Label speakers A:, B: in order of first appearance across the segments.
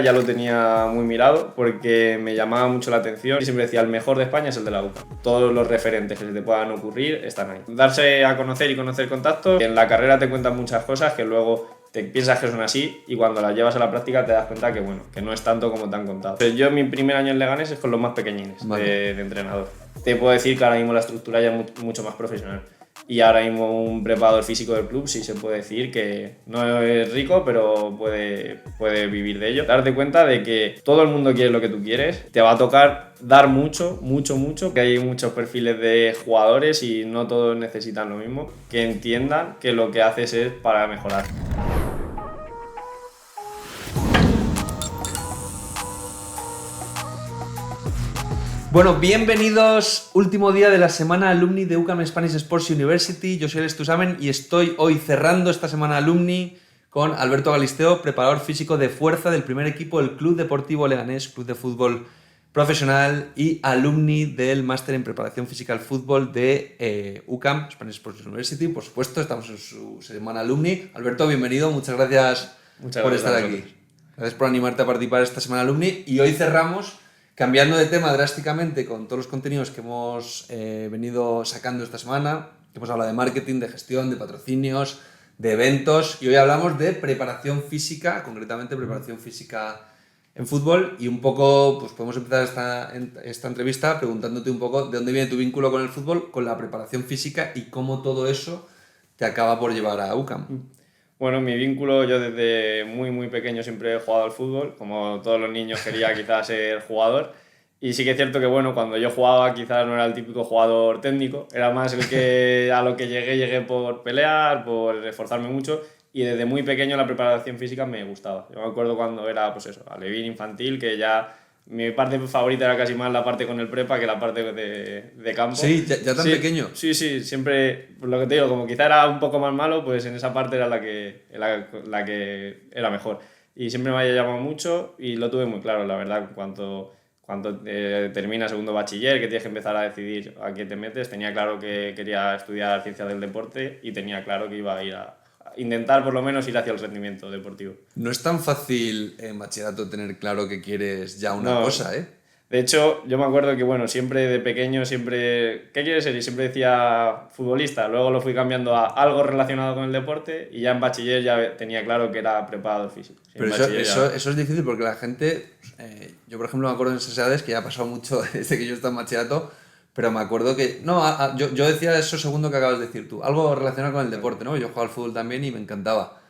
A: Ya lo tenía muy mirado porque me llamaba mucho la atención y siempre decía el mejor de España es el de la UCAM. Todos los referentes que se te puedan ocurrir están ahí. Darse a conocer y conocer contactos. En la carrera te cuentan muchas cosas que luego te piensas que son así y cuando las llevas a la práctica te das cuenta que bueno, que no es tanto como te han contado. Pues yo mi primer año en Leganés es con los más pequeñines de entrenador. Te puedo decir que ahora mismo la estructura ya es mucho más profesional. Y ahora mismo un preparador físico del club sí se puede decir que no es rico, pero puede vivir de ello. Darte cuenta de que todo el mundo quiere lo que tú quieres, te va a tocar dar mucho, que hay muchos perfiles de jugadores y no todos necesitan lo mismo, que entiendan que lo que haces es para mejorar.
B: Bueno, bienvenidos, último día de la semana Alumni de UCAM Spanish Sports University. Yo soy Alex Tusamen y estoy hoy cerrando esta semana Alumni con Alberto Galisteo, preparador físico de fuerza del primer equipo del Club Deportivo Leganés, club de fútbol profesional y alumni del máster en preparación física al fútbol de UCAM Spanish Sports University. Por supuesto, estamos en su semana Alumni. Alberto, bienvenido, muchas gracias por estar aquí. Gracias por animarte a participar esta semana Alumni y hoy cerramos cambiando de tema drásticamente con todos los contenidos que hemos venido sacando esta semana. Hemos hablado de marketing, de gestión, de patrocinios, de eventos y hoy hablamos de preparación física, concretamente preparación física en fútbol y un poco, pues podemos empezar esta entrevista preguntándote un poco de dónde viene tu vínculo con el fútbol, con la preparación física y cómo todo eso te acaba por llevar a UCAM.
A: Bueno, mi vínculo, yo desde muy pequeño siempre he jugado al fútbol, como todos los niños quería quizás ser jugador. Y sí que es cierto que bueno, cuando yo jugaba quizás no era el típico jugador técnico, era más el que a lo que llegué por pelear, por esforzarme mucho y desde muy pequeño la preparación física me gustaba. Yo me acuerdo cuando era pues eso, alevín infantil, que ya mi parte favorita era casi más la parte con el prepa que la parte de campo.
B: Sí, ya tan pequeño.
A: Sí, siempre, por lo que te digo, como quizá era un poco más malo, pues en esa parte era la que era mejor. Y siempre me había llamado mucho y lo tuve muy claro, la verdad, cuando termina segundo bachiller, que tienes que empezar a decidir a qué te metes, tenía claro que quería estudiar ciencias del deporte y tenía claro que iba a ir a intentar por lo menos ir hacia el rendimiento deportivo.
B: No es tan fácil en bachillerato tener claro que quieres ya una cosa, ¿eh?
A: De hecho, yo me acuerdo que, bueno, siempre de pequeño, ¿qué quieres ser? Y siempre decía futbolista. Luego lo fui cambiando a algo relacionado con el deporte y ya en bachiller ya tenía claro que era preparador físico.
B: Pero eso es difícil porque la gente... yo, por ejemplo, me acuerdo en esas edades que ya ha pasado mucho desde que yo estaba en bachillerato, pero me acuerdo que... No, yo decía eso segundo que acabas de decir tú. Algo relacionado con el deporte, ¿no? Yo jugaba al fútbol también y me encantaba.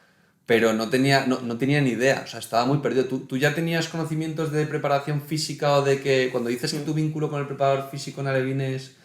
B: Pero no tenía ni idea, o sea, estaba muy perdido. ¿Tú ya tenías conocimientos de preparación física o de que cuando dices que tu vínculo con el preparador físico en alevines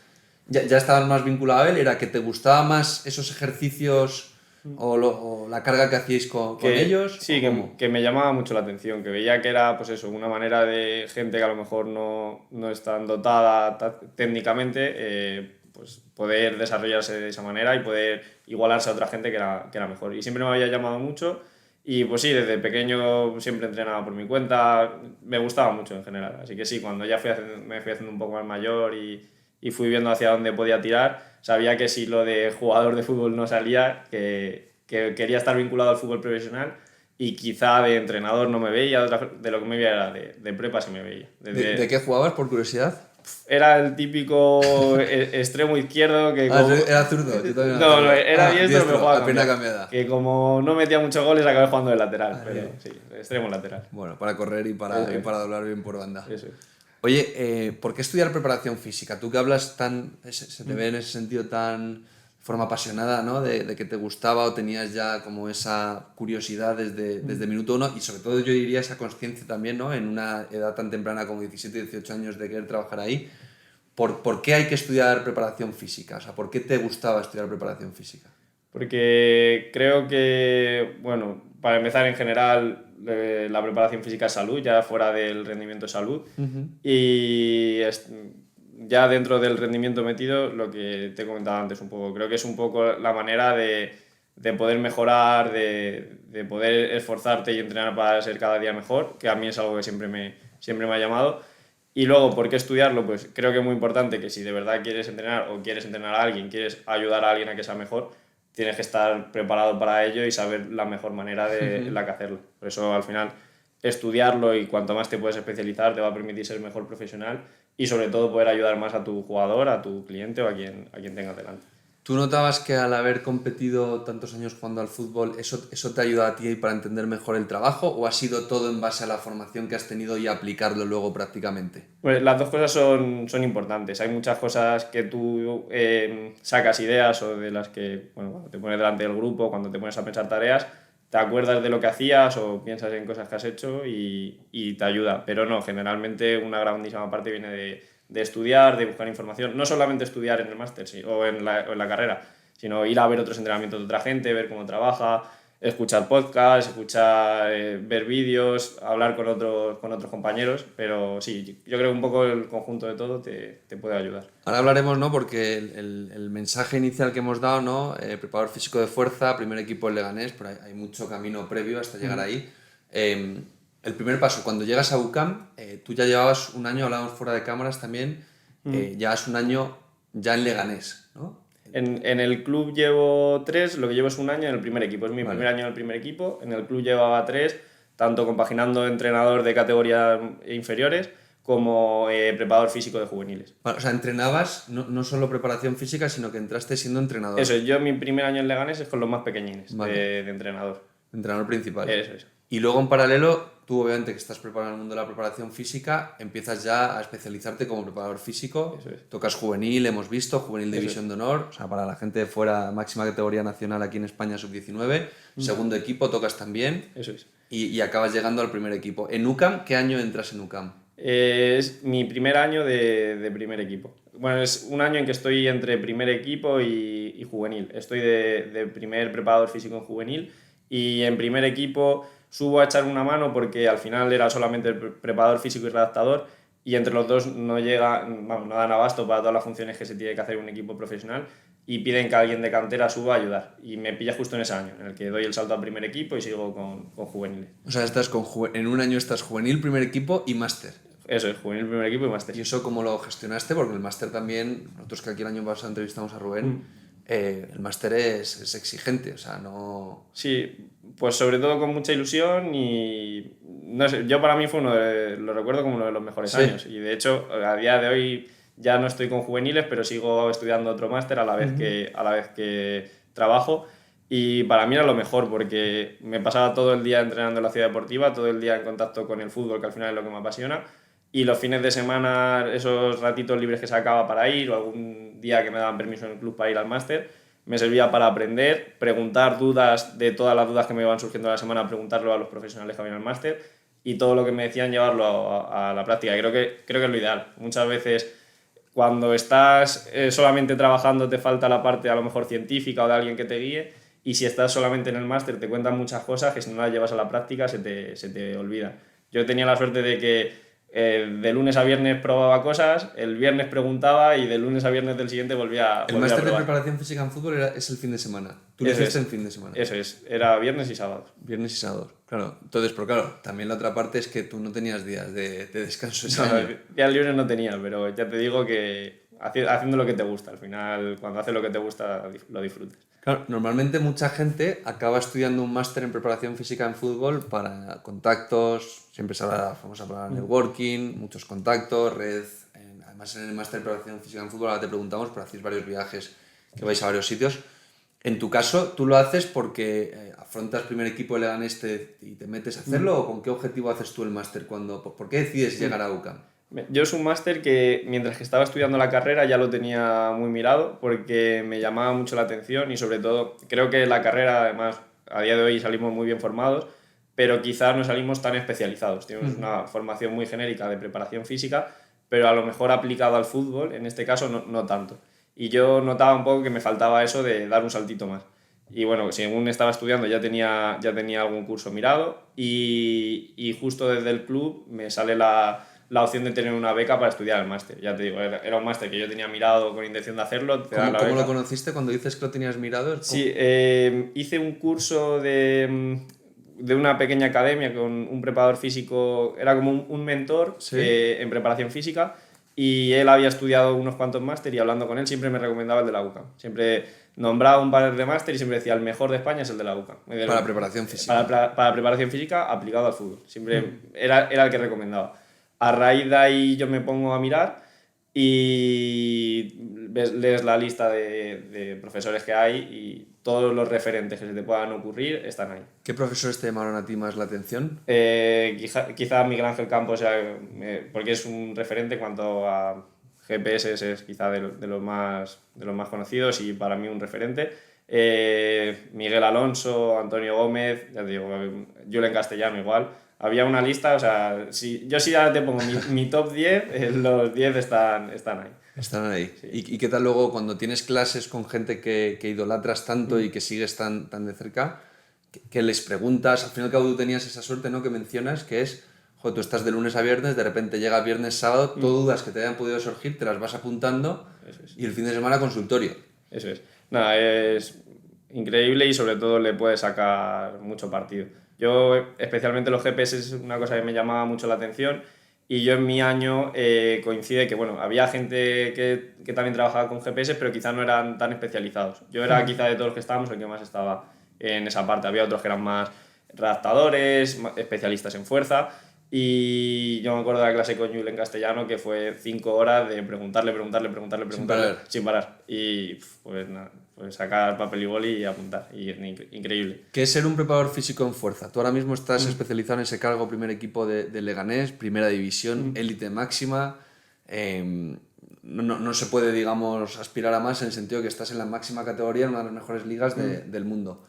B: ya estabas más vinculado a él? ¿Era que te gustaba más esos ejercicios o la carga que hacíais con ellos?
A: Sí, que me llamaba mucho la atención, que veía que era pues eso, una manera de gente que a lo mejor no es tan dotada técnicamente, pues poder desarrollarse de esa manera y poder igualarse a otra gente que era mejor. Y siempre me había llamado mucho y pues sí, desde pequeño siempre entrenaba por mi cuenta, me gustaba mucho en general. Así que sí, cuando ya me fui haciendo un poco más mayor y fui viendo hacia dónde podía tirar, sabía que si lo de jugador de fútbol no salía, que quería estar vinculado al fútbol profesional y quizá de entrenador no me veía, de lo que me veía era de prepa sí me veía.
B: ¿De qué jugabas, por curiosidad?
A: Era el típico extremo izquierdo que
B: era zurdo.
A: No, era diestro, pero jugaba
B: cambiada.
A: Que como no metía muchos goles acabé jugando de lateral, pero sí, extremo lateral.
B: Bueno, para correr y para doblar bien por banda.
A: Eso.
B: Oye, ¿por qué estudiar preparación física? Tú que hablas se te ve en ese sentido tan de forma apasionada, ¿no? De que te gustaba o tenías ya como esa curiosidad desde minuto uno y sobre todo yo diría esa consciencia también, ¿no? En una edad tan temprana como 17, 18 años de querer trabajar ahí. ¿Por qué hay que estudiar preparación física? O sea, ¿por qué te gustaba estudiar preparación física?
A: Porque creo que, bueno, para empezar en general la preparación física es salud, ya fuera del rendimiento es salud. Y ya dentro del rendimiento metido, lo que te he comentado antes un poco, creo que es un poco la manera de poder mejorar, de poder esforzarte y entrenar para ser cada día mejor, que a mí es algo que siempre me ha llamado. Y luego, ¿por qué estudiarlo? Pues creo que es muy importante que si de verdad quieres entrenar o quieres entrenar a alguien, quieres ayudar a alguien a que sea mejor, tienes que estar preparado para ello y saber la mejor manera en la que hacerlo. Por eso, al final, estudiarlo y cuanto más te puedes especializar te va a permitir ser mejor profesional y sobre todo poder ayudar más a tu jugador, a tu cliente o a quien tengas delante.
B: ¿Tú notabas que al haber competido tantos años jugando al fútbol, eso te ayuda a ti para entender mejor el trabajo o ha sido todo en base a la formación que has tenido y aplicarlo luego prácticamente?
A: Pues las dos cosas son importantes. Hay muchas cosas que tú sacas ideas o de las que, bueno, cuando te pones delante del grupo, cuando te pones a pensar tareas, te acuerdas de lo que hacías o piensas en cosas que has hecho y te ayuda. Pero no, generalmente una grandísima parte viene de estudiar, de buscar información. No solamente estudiar en el máster o en la carrera, sino ir a ver otros entrenamientos de otra gente, ver cómo trabaja, escuchar podcasts, ver vídeos, hablar con otros compañeros, pero sí, yo creo que un poco el conjunto de todo te puede ayudar.
B: Ahora hablaremos, ¿no? Porque el mensaje inicial que hemos dado, ¿no? Preparador físico de fuerza, primer equipo en Leganés, pero hay mucho camino previo hasta llegar ahí. El primer paso, cuando llegas a UCAM, tú ya llevabas un año, hablábamos fuera de cámaras también, llevas un año ya en Leganés, ¿no?
A: En el club llevo 3, lo que llevo es un año en el primer equipo. Es mi primer año en el primer equipo. En el club llevaba 3, tanto compaginando entrenador de categorías inferiores como preparador físico de juveniles.
B: Vale, o sea, entrenabas no solo preparación física, sino que entraste siendo entrenador.
A: Eso, yo mi primer año en Leganés es con los más pequeñines, de entrenador.
B: Entrenador principal.
A: Eso.
B: Y luego en paralelo, tú obviamente que estás preparado en el mundo de la preparación física, empiezas ya a especializarte como preparador físico.
A: Eso es.
B: Tocas juvenil, hemos visto, juvenil división de honor, o sea, para la gente de fuera, máxima categoría nacional aquí en España, sub-19. Segundo equipo, tocas también.
A: Eso es.
B: Y acabas llegando al primer equipo. En UCAM, ¿qué año entras en UCAM?
A: Es mi primer año de primer equipo. Bueno, es un año en que estoy entre primer equipo y juvenil. Estoy de primer preparador físico en juvenil y en primer equipo subo a echar una mano porque al final era solamente el preparador físico y redactador y entre los dos no dan abasto para todas las funciones que se tiene que hacer un equipo profesional y piden que alguien de cantera suba a ayudar. Y me pilla justo en ese año, en el que doy el salto al primer equipo y sigo con juveniles.
B: O sea, en un año estás juvenil, primer equipo y máster.
A: Eso es, juvenil, primer equipo y máster.
B: ¿Y eso cómo lo gestionaste? Porque el máster también, nosotros que aquí el año pasado entrevistamos a Rubén, el máster es exigente, o sea, no...
A: Sí, pues sobre todo con mucha ilusión y no sé, yo para mí lo recuerdo como uno de los mejores años y de hecho a día de hoy ya no estoy con juveniles, pero sigo estudiando otro máster a la vez que trabajo y para mí era lo mejor porque me pasaba todo el día entrenando en la ciudad deportiva, todo el día en contacto con el fútbol, que al final es lo que me apasiona, y los fines de semana, esos ratitos libres que sacaba para ir o algún día que me daban permiso en el club para ir al máster, me servía para aprender, preguntar dudas de todas las dudas que me iban surgiendo a la semana, preguntarlo a los profesionales que habían al máster y todo lo que me decían llevarlo a la práctica. Y creo que es lo ideal. Muchas veces cuando estás solamente trabajando te falta la parte a lo mejor científica o de alguien que te guíe y si estás solamente en el máster te cuentan muchas cosas que si no las llevas a la práctica se te olvida. Yo tenía la suerte de que de lunes a viernes probaba cosas, el viernes preguntaba y de lunes a viernes del siguiente volvía a probar.
B: El máster de preparación física en fútbol es el fin de semana. Tú lo hiciste en fin de semana.
A: Eso es, era viernes y sábados.
B: Viernes y sábados, claro. Entonces, pero claro, también la otra parte es que tú no tenías días de descanso ese año.
A: Días libres no tenía, pero ya te digo que haciendo lo que te gusta, al final cuando haces lo que te gusta lo disfrutas.
B: Claro, normalmente mucha gente acaba estudiando un máster en preparación física en fútbol para contactos, siempre se habla de la famosa palabra networking, muchos contactos, red. Además en el máster de preparación física en fútbol ahora te preguntamos, pero hacéis varios viajes que vais a varios sitios. En tu caso, ¿tú lo haces porque afrontas primer equipo de Leganés y te metes a hacerlo o con qué objetivo haces tú el máster? ¿Por qué decides llegar a UCAM?
A: Yo es un máster que mientras que estaba estudiando la carrera ya lo tenía muy mirado porque me llamaba mucho la atención y sobre todo creo que la carrera además a día de hoy salimos muy bien formados pero quizás no salimos tan especializados. Tenemos una formación muy genérica de preparación física pero a lo mejor aplicado al fútbol en este caso no tanto. Y yo notaba un poco que me faltaba eso de dar un saltito más. Y bueno, según estaba estudiando ya tenía algún curso mirado y justo desde el club me sale la opción de tener una beca para estudiar el máster. Ya te digo, era un máster que yo tenía mirado con intención de hacerlo.
B: ¿Cómo lo conociste cuando dices que lo tenías mirado?
A: Sí, hice un curso de una pequeña academia con un preparador físico, era como un mentor en preparación física y él había estudiado unos cuantos máster y hablando con él siempre me recomendaba el de la UCAM. Siempre nombraba un par de máster y siempre decía el mejor de España es el de la UCAM.
B: Para preparación física.
A: Para preparación física aplicado al fútbol. Siempre era el que recomendaba. A raíz de ahí yo me pongo a mirar y lees la lista de profesores que hay y todos los referentes que se te puedan ocurrir están ahí.
B: ¿Qué profesores te llamaron a ti más la atención?
A: Quizá Miguel Ángel Campos, porque es un referente en cuanto a GPS, es quizá de los más conocidos y para mí un referente. Miguel Alonso, Antonio Gómez, ya te digo, Julen Castellano igual. Había una lista, o sea, yo sí ahora te pongo mi top 10, los 10 están ahí.
B: Están ahí.
A: Sí.
B: ¿Y qué tal luego cuando tienes clases con gente que idolatras tanto y que sigues tan de cerca, que les preguntas? Al fin y al cabo tú tenías esa suerte, ¿no?, que mencionas, que es, joder, tú estás de lunes a viernes, de repente llega viernes, sábado, todo dudas que te hayan podido surgir, te las vas apuntando y el fin de semana consultorio.
A: Eso es. Nada, es increíble y sobre todo le puedes sacar mucho partido. Yo, especialmente los GPS, es una cosa que me llamaba mucho la atención y yo en mi año coincide que, bueno, había gente que también trabajaba con GPS, pero quizás no eran tan especializados. Yo era quizá de todos los que estábamos el que más estaba en esa parte. Había otros que eran más redactadores, especialistas en fuerza. Y yo me acuerdo de la clase con Julen Castellano que fue 5 horas de preguntarle sin parar. Y pues nada, pues sacar papel y boli y apuntar. Y es increíble.
B: ¿Qué es ser un preparador físico en fuerza? Tú ahora mismo estás especializado en ese cargo, primer equipo de Leganés, primera división, élite máxima. No se puede, digamos, aspirar a más en el sentido que estás en la máxima categoría, en una de las mejores ligas del mundo.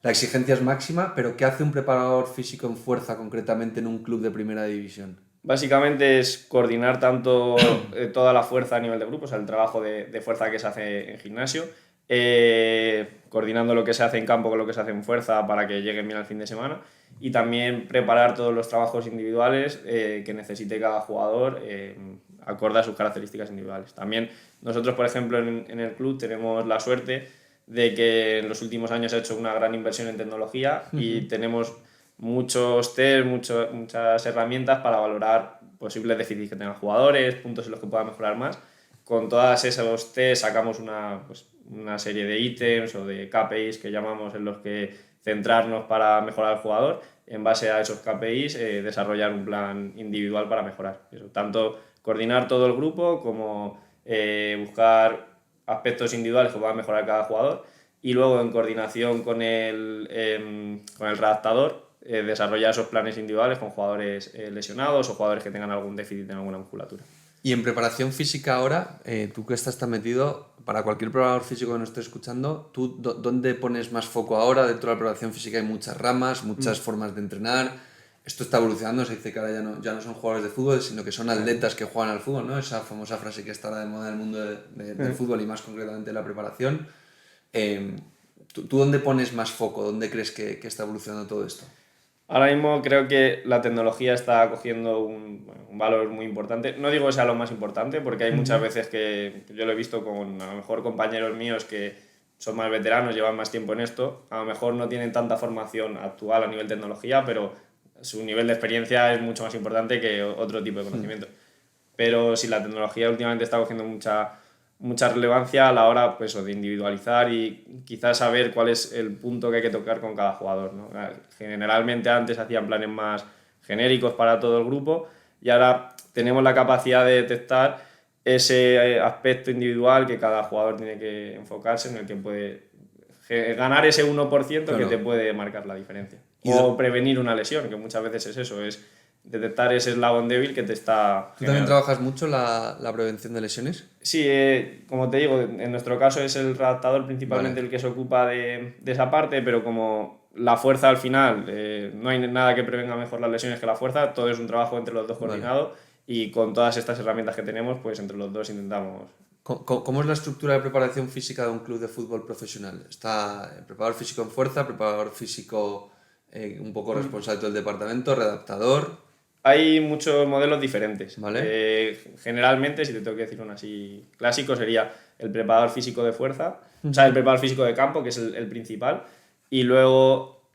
B: La exigencia es máxima, pero ¿qué hace un preparador físico en fuerza concretamente en un club de primera división?
A: Básicamente es coordinar tanto toda la fuerza a nivel de grupo, o sea, el trabajo de fuerza que se hace en gimnasio, coordinando lo que se hace en campo con lo que se hace en fuerza para que lleguen bien al fin de semana, y también preparar todos los trabajos individuales que necesite cada jugador acorde a sus características individuales. También nosotros, por ejemplo, en el club tenemos la suerte de que en los últimos años se ha hecho una gran inversión en tecnología y tenemos muchos test, muchas herramientas para valorar posibles déficits que tengan jugadores, puntos en los que puedan mejorar más. Con todas esos test sacamos una serie de ítems o de KPIs que llamamos, en los que centrarnos para mejorar al jugador. En base a esos KPIs desarrollar un plan individual para mejorar. Eso, tanto coordinar todo el grupo como buscar aspectos individuales que puedan mejorar cada jugador y luego en coordinación con el redactador desarrollar esos planes individuales con jugadores lesionados o jugadores que tengan algún déficit en alguna musculatura.
B: Y en preparación física ahora, tú que estás tan metido, para cualquier preparador físico que nos esté escuchando, ¿tú dónde pones más foco ahora? Dentro de la preparación física hay muchas ramas, muchas formas de entrenar. Esto está evolucionando, se dice que ahora ya no son jugadores de fútbol, sino que son atletas que juegan al fútbol, ¿no? Esa famosa frase que está ahora de moda en el mundo del fútbol y más concretamente en la preparación. ¿Tú dónde pones más foco? ¿Dónde crees que está evolucionando todo esto?
A: Ahora mismo creo que la tecnología está cogiendo un valor muy importante. No digo que sea lo más importante, porque hay muchas veces que yo lo he visto con a lo mejor compañeros míos que son más veteranos, llevan más tiempo en esto, a lo mejor no tienen tanta formación actual a nivel tecnología, pero su nivel de experiencia es mucho más importante que otro tipo de conocimiento. Pero si la tecnología últimamente está cogiendo mucha relevancia a la hora pues, de individualizar y quizás saber cuál es el punto que hay que tocar con cada jugador, ¿no? Generalmente antes hacían planes más genéricos para todo el grupo y ahora tenemos la capacidad de detectar ese aspecto individual que cada jugador tiene que enfocarse, en el que puede ganar ese 1% claro, que te puede marcar la diferencia. O prevenir una lesión, que muchas veces es eso, es detectar ese eslabón débil que te está...
B: ¿Tú también trabajas mucho la prevención de lesiones?
A: Sí, como te digo, en nuestro caso es el redactador principalmente el que se ocupa de esa parte, pero como la fuerza al final, no hay nada que prevenga mejor las lesiones que la fuerza, todo es un trabajo entre los dos coordinado y con todas estas herramientas que tenemos, pues entre los dos intentamos...
B: ¿Cómo es la estructura de preparación física de un club de fútbol profesional? ¿Está el preparador físico en fuerza, preparador físico un poco responsable del departamento, redactador?
A: Hay muchos modelos diferentes.
B: ¿Vale?
A: Generalmente, si te tengo que decir uno así clásico, sería el preparador físico de fuerza, o sea, el preparador físico de campo, que es el principal, y luego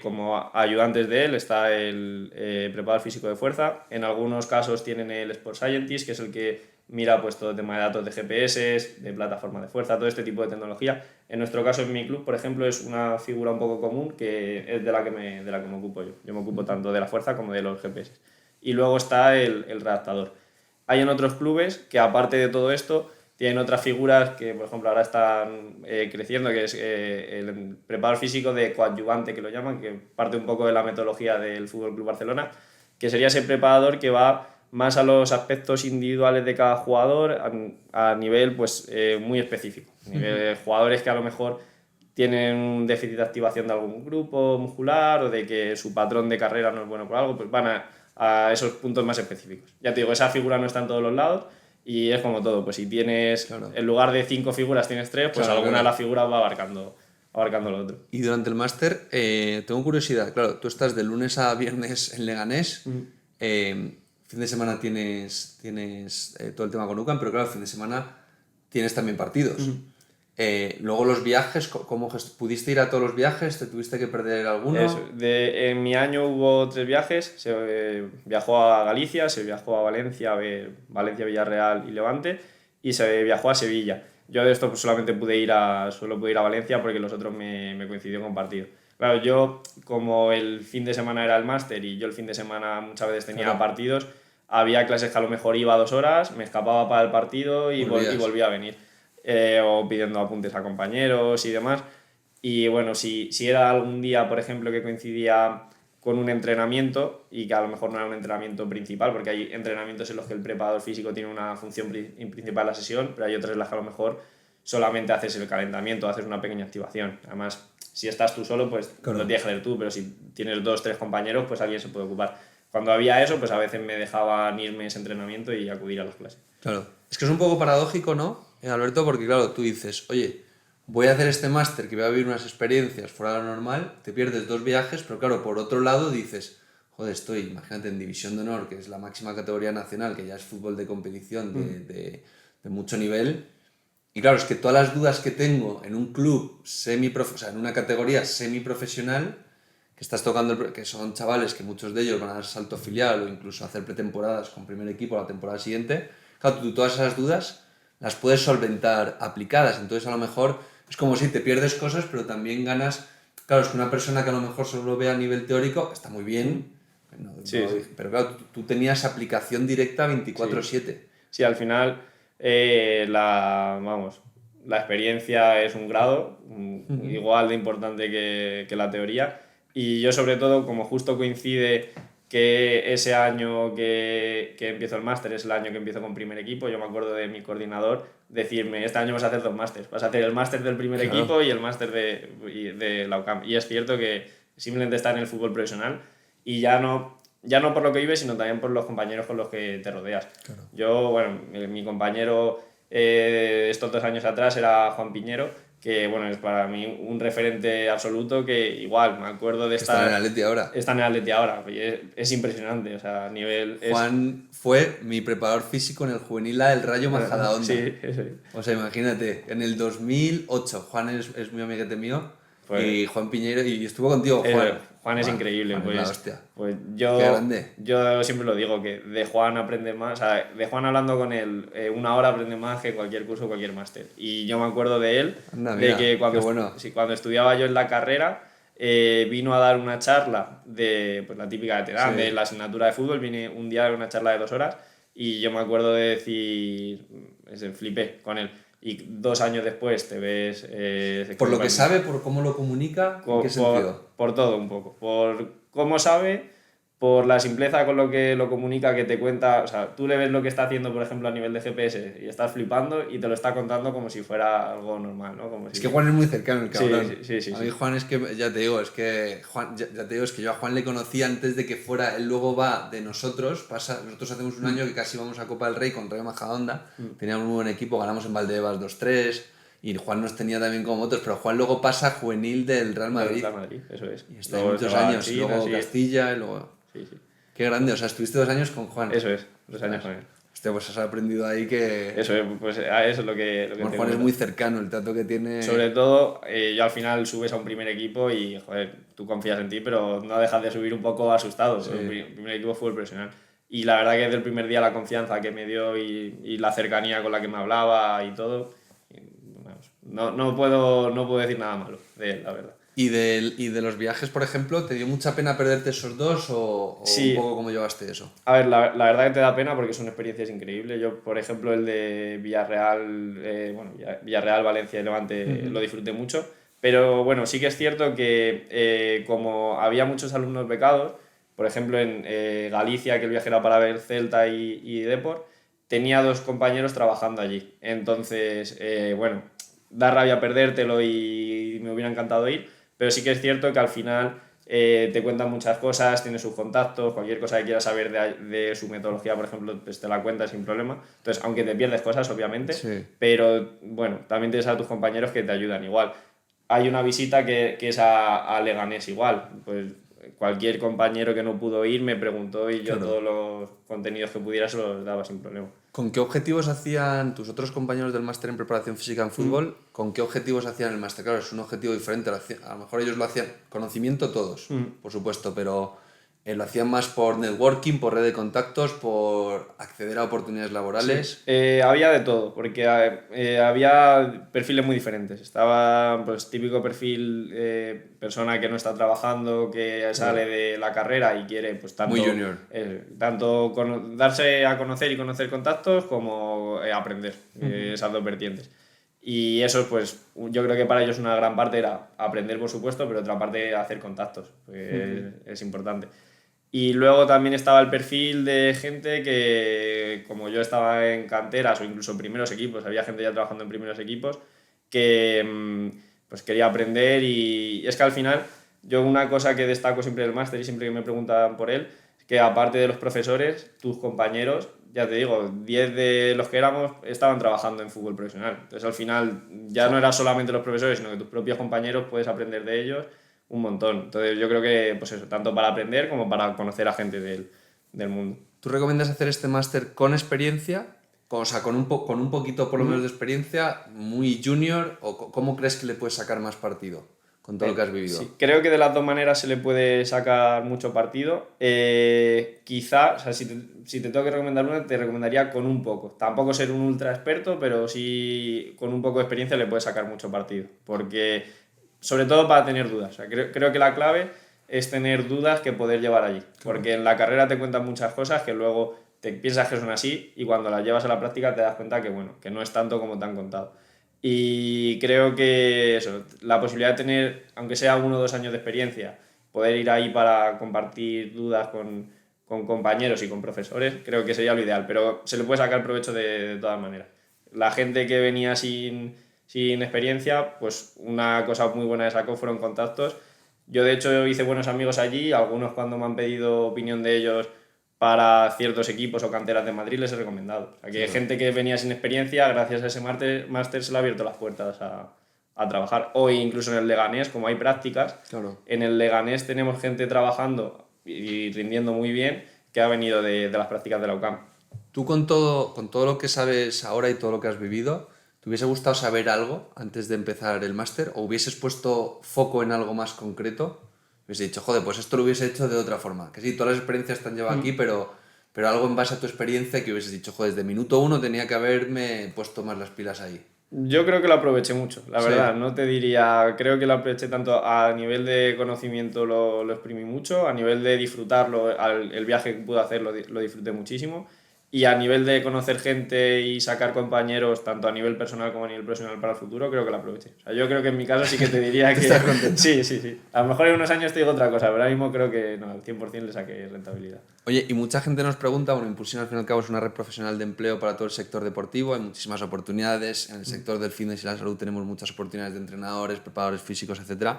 A: como ayudantes de él está el preparador físico de fuerza. En algunos casos tienen el Sport Scientist, que es el que mira pues todo el tema de datos de GPS, de plataformas de fuerza, todo este tipo de tecnología. En nuestro caso, en mi club, por ejemplo, es una figura un poco común que es de la que me ocupo yo. Yo me ocupo tanto de la fuerza como de los GPS. Y luego está el redactador. Hay en otros clubes que, aparte de todo esto, tienen otras figuras que, por ejemplo, ahora están creciendo, que es el preparador físico de coadyuvante, que lo llaman, que parte un poco de la metodología del FC Barcelona, que sería ese preparador que va más a los aspectos individuales de cada jugador a nivel pues, muy específico. Jugadores que a lo mejor tienen un déficit de activación de algún grupo muscular o de que su patrón de carrera no es bueno por algo, pues van a esos puntos más específicos. Ya te digo, esa figura no está en todos los lados y es como todo, pues si tienes, claro, en lugar de 5 figuras tienes 3, pues claro, alguna de las figuras va abarcando lo otro.
B: Y durante el máster, tengo curiosidad, claro, tú estás de lunes a viernes en Leganés, fin de semana tienes todo el tema con UCAM, pero claro, fin de semana tienes también partidos. Luego los viajes, ¿cómo pudiste ir a todos los viajes? ¿Te tuviste que perder alguno?
A: En mi año hubo 3 viajes. Se viajó a Galicia, se viajó a Valencia, Valencia, Villarreal y Levante, y se viajó a Sevilla. Yo de esto pues solamente solo pude ir a Valencia porque los otros me coincidió con partido. Claro, yo como el fin de semana era el máster y yo el fin de semana muchas veces tenía partidos, había clases que a lo mejor iba 2 horas, me escapaba para el partido y volvía a venir. O pidiendo apuntes a compañeros y demás. Y bueno, si era algún día, por ejemplo, que coincidía con un entrenamiento y que a lo mejor no era un entrenamiento principal, porque hay entrenamientos en los que el preparador físico tiene una función principal en la sesión, pero hay otras en las que a lo mejor solamente haces el calentamiento, haces una pequeña activación. Además, si estás tú solo, pues claro, lo tienes que hacer tú, pero si tienes 2 o 3 compañeros, pues alguien se puede ocupar. Cuando había eso, pues a veces me dejaban irme a ese entrenamiento y acudir a las clases.
B: Claro. Es que es un poco paradójico, ¿no, Alberto? Porque claro, tú dices, oye, voy a hacer este máster que voy a vivir unas experiencias fuera de lo normal, te pierdes 2 viajes, pero claro, por otro lado dices, joder, imagínate, en División de Honor, que es la máxima categoría nacional, que ya es fútbol de competición de mucho nivel. Y claro, es que todas las dudas que tengo en un club en una categoría semiprofesional, que estás tocando, que son chavales que muchos de ellos van a dar salto filial o incluso hacer pretemporadas con primer equipo la temporada siguiente, claro, tú todas esas dudas las puedes solventar aplicadas. Entonces a lo mejor es como si te pierdes cosas, pero también ganas. Claro, es que una persona que a lo mejor solo lo ve a nivel teórico está muy bien,
A: sí.
B: Pero claro, tú tenías aplicación directa 24/7.
A: Sí, al final la experiencia es un grado igual de importante que la teoría, y yo sobre todo, como justo coincide que ese año que empiezo el máster es el año que empiezo con primer equipo, yo me acuerdo de mi coordinador decirme, este año vas a hacer 2 másters, vas a hacer el máster del primer equipo y el máster de la UCAM. Y es cierto que simplemente estar en el fútbol profesional y ya no por lo que vives, sino también por los compañeros con los que te rodeas. Claro. Yo, bueno, mi compañero estos 2 años atrás era Juan Piñero, que bueno, es para mí un referente absoluto, que igual me acuerdo de
B: estar en el Atleti ahora.
A: Está en el Atleti ahora, es impresionante, o sea, a nivel...
B: Juan fue mi preparador físico en el juvenil A del Rayo Majadahonda.
A: Sí, eso es.
B: O sea, imagínate, en el 2008, Juan es muy amiguete mío, y Juan Piñero, y estuvo contigo, Juan.
A: Juan es increíble,
B: Juan,
A: pues,
B: la hostia.
A: Pues
B: Qué grande.
A: yo siempre lo digo, que de Juan aprendes más, o sea, de Juan hablando con él 1 hora aprendes más que cualquier curso, cualquier máster. Y yo me acuerdo de él, de que cuando estudiaba yo en la carrera, vino a dar una charla de pues, la típica de Terán, de la asignatura de fútbol, vine un día a dar una charla de 2 horas, y yo me acuerdo de decir, flipé con él. Y 2 años después te ves...
B: ¿Por lo que sabe? ¿Por cómo lo comunica? ¿En qué sentido?
A: Por todo un poco. Por cómo sabe, por la simpleza con lo que lo comunica, que te cuenta... O sea, tú le ves lo que está haciendo, por ejemplo, a nivel de GPS y estás flipando y te lo está contando como si fuera algo normal, ¿no? Como
B: es que Juan es muy cercano, el cabrón.
A: Sí.
B: A mí Juan es que, ya te digo, es que yo a Juan le conocí antes de que fuera, él luego va de nosotros, nosotros hacemos un año que casi vamos a Copa del Rey con Rayo Majadahonda, teníamos un buen equipo, ganamos en Valdebebas 2-3, y Juan nos tenía también como otros, pero Juan luego pasa juvenil del Real Madrid.
A: Real Madrid, eso es.
B: Y está muchos años, luego Castilla, y luego...
A: Sí.
B: Qué grande, o sea, estuviste 2 años con Juan.
A: Eso es, 2 años con él.
B: Hostia, pues has aprendido ahí que...
A: Eso, pues a eso es lo que
B: Juan
A: tengo.
B: es muy cercano, el trato que tiene...
A: Sobre todo, yo al final subes a un primer equipo y, joder, tú confías en ti, pero no dejas de subir un poco asustado.
B: Sí.
A: El primer equipo fue el profesional. Y la verdad que desde el primer día la confianza que me dio y la cercanía con la que me hablaba y todo, vamos, no puedo decir nada malo de él, la verdad.
B: ¿Y de los viajes, por ejemplo, te dio mucha pena perderte esos dos o
A: Sí.
B: un poco cómo llevaste eso?
A: A ver, la verdad que te da pena porque son experiencias increíbles. Yo, por ejemplo, el de Villarreal, Villarreal, Valencia y Levante lo disfruté mucho. Pero bueno, sí que es cierto que como había muchos alumnos becados, por ejemplo en Galicia, que el viaje era para ver Celta y Depor, tenía 2 compañeros trabajando allí. Entonces, bueno, da rabia perdértelo y me hubiera encantado ir, pero sí que es cierto que al final te cuentan muchas cosas, tiene sus contactos, cualquier cosa que quieras saber de su metodología, por ejemplo, pues te la cuenta sin problema. Entonces, aunque te pierdes cosas, obviamente,
B: Sí.
A: pero bueno, también tienes a tus compañeros que te ayudan igual. Hay una visita que es a Leganés igual, pues cualquier compañero que no pudo ir me preguntó y yo
B: Claro.
A: todos los contenidos que pudiera se los daba sin problema.
B: ¿Con qué objetivos hacían tus otros compañeros del máster en preparación física en fútbol? ¿Con qué objetivos hacían el máster? Claro, es un objetivo diferente. A lo mejor ellos lo hacían, conocimiento todos, por supuesto, pero lo hacían más por networking, por red de contactos, por acceder a oportunidades laborales.
A: Había de todo, porque había perfiles muy diferentes. Estaba pues típico perfil persona que no está trabajando, que sale de la carrera y quiere pues tanto,
B: Muy junior.
A: Tanto darse a conocer y conocer contactos como aprender, esas 2 vertientes. Y eso, pues, yo creo que para ellos una gran parte era aprender, por supuesto, pero otra parte hacer contactos, porque es importante. Y luego también estaba el perfil de gente que, como yo estaba en canteras o incluso en primeros equipos, había gente ya trabajando en primeros equipos, que pues quería aprender y es que al final yo una cosa que destaco siempre del máster y siempre que me preguntan por él, es que aparte de los profesores, tus compañeros, ya te digo, 10 de los que éramos estaban trabajando en fútbol profesional. Entonces al final ya no era solamente los profesores, sino que tus propios compañeros puedes aprender de ellos un montón. Entonces yo creo que, pues eso, tanto para aprender como para conocer a gente del mundo.
B: ¿Tú recomiendas hacer este máster con experiencia? O sea, con un poquito por lo menos de experiencia, muy junior, o ¿cómo crees que le puedes sacar más partido con todo lo que has vivido?
A: Sí, creo que de las 2 maneras se le puede sacar mucho partido. Quizá, o sea, si te tengo que recomendar una, te recomendaría con un poco. Tampoco ser un ultra experto, pero sí con un poco de experiencia le puedes sacar mucho partido. Porque, sobre todo para tener dudas. O sea, creo que la clave es tener dudas que poder llevar allí. Porque en la carrera te cuentan muchas cosas que luego te piensas que son así y cuando las llevas a la práctica te das cuenta que, bueno, que no es tanto como te han contado. Y creo que eso, la posibilidad de tener, aunque sea 1 o 2 años de experiencia, poder ir ahí para compartir dudas con compañeros y con profesores, creo que sería lo ideal, pero se le puede sacar provecho de todas maneras. La gente que venía sin experiencia, pues una cosa muy buena que sacó fueron contactos. Yo de hecho hice buenos amigos allí, algunos cuando me han pedido opinión de ellos para ciertos equipos o canteras de Madrid les he recomendado. O sea, que gente que venía sin experiencia, gracias a ese máster se le ha abierto las puertas a trabajar. O incluso en el Leganés, como hay prácticas,
B: Claro.
A: en el Leganés tenemos gente trabajando y rindiendo muy bien que ha venido de las prácticas de la UCAM.
B: Tú con todo lo que sabes ahora y todo lo que has vivido, ¿te hubiese gustado saber algo antes de empezar el máster? ¿O hubieses puesto foco en algo más concreto? Hubiese dicho, joder, pues esto lo hubiese hecho de otra forma. Que sí, todas las experiencias te han llevado aquí, pero algo en base a tu experiencia que hubieses dicho, joder, desde minuto 1 tenía que haberme puesto más las pilas ahí.
A: Yo creo que lo aproveché mucho, la
B: Sí.
A: verdad. No te diría, creo que lo aproveché tanto a nivel de conocimiento lo exprimí mucho, a nivel de disfrutarlo, el viaje que pude hacer lo disfruté muchísimo. Y a nivel de conocer gente y sacar compañeros, tanto a nivel personal como a nivel profesional para el futuro, creo que lo aproveché. O sea, yo creo que en mi caso sí que te diría que...
B: ¿Estás contento?
A: Sí. A lo mejor en unos años te digo otra cosa, pero ahora mismo creo que no, al 100% le saqué rentabilidad.
B: Oye, y mucha gente nos pregunta, bueno, Impulsión al fin y al cabo es una red profesional de empleo para todo el sector deportivo, hay muchísimas oportunidades, en el sector del fitness y la salud tenemos muchas oportunidades de entrenadores, preparadores físicos, etc.